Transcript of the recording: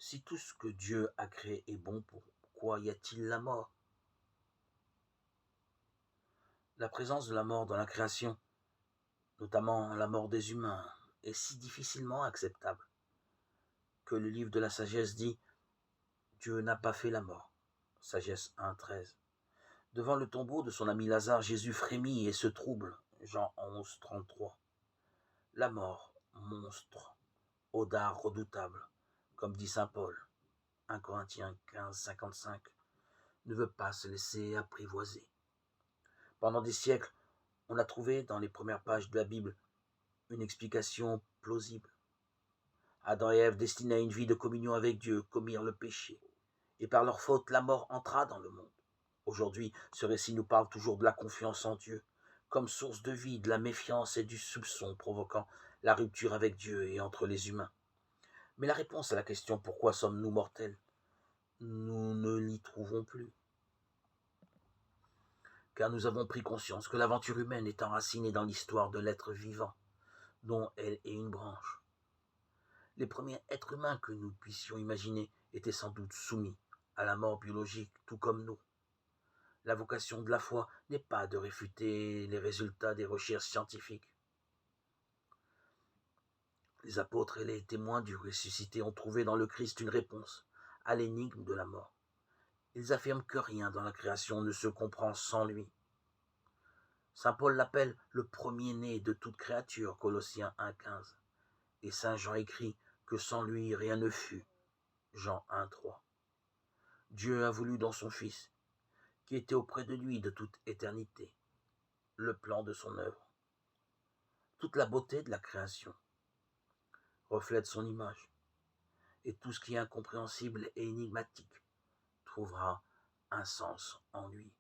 Si tout ce que Dieu a créé est bon, pourquoi y a-t-il la mort? La présence de la mort dans la création, notamment la mort des humains, est si difficilement acceptable que le livre de la sagesse dit « Dieu n'a pas fait la mort ». Sagesse 1,13. Devant le tombeau de son ami Lazare, Jésus frémit et se trouble. Jean 11,33. La mort, monstre, au dard redoutable, comme dit saint Paul, 1 Corinthiens 15,55, ne veut pas se laisser apprivoiser. Pendant des siècles, on a trouvé dans les premières pages de la Bible une explication plausible. Adam et Ève, destinés à une vie de communion avec Dieu, commirent le péché, et par leur faute, la mort entra dans le monde. Aujourd'hui, ce récit nous parle toujours de la confiance en Dieu, comme source de vie, de la méfiance et du soupçon provoquant la rupture avec Dieu et entre les humains. Mais la réponse à la question « Pourquoi sommes-nous mortels ?» nous ne l'y trouvons plus. Car nous avons pris conscience que l'aventure humaine est enracinée dans l'histoire de l'être vivant, dont elle est une branche. Les premiers êtres humains que nous puissions imaginer étaient sans doute soumis à la mort biologique, tout comme nous. La vocation de la foi n'est pas de réfuter les résultats des recherches scientifiques. Les apôtres et les témoins du ressuscité ont trouvé dans le Christ une réponse à l'énigme de la mort. Ils affirment que rien dans la création ne se comprend sans lui. Saint Paul l'appelle le premier-né de toute créature, Colossiens 1,15. Et saint Jean écrit que sans lui rien ne fut, Jean 1,3. Dieu a voulu dans son Fils, qui était auprès de lui de toute éternité, le plan de son œuvre. Toute la beauté de la création reflète son image, et tout ce qui est incompréhensible et énigmatique trouvera un sens en lui.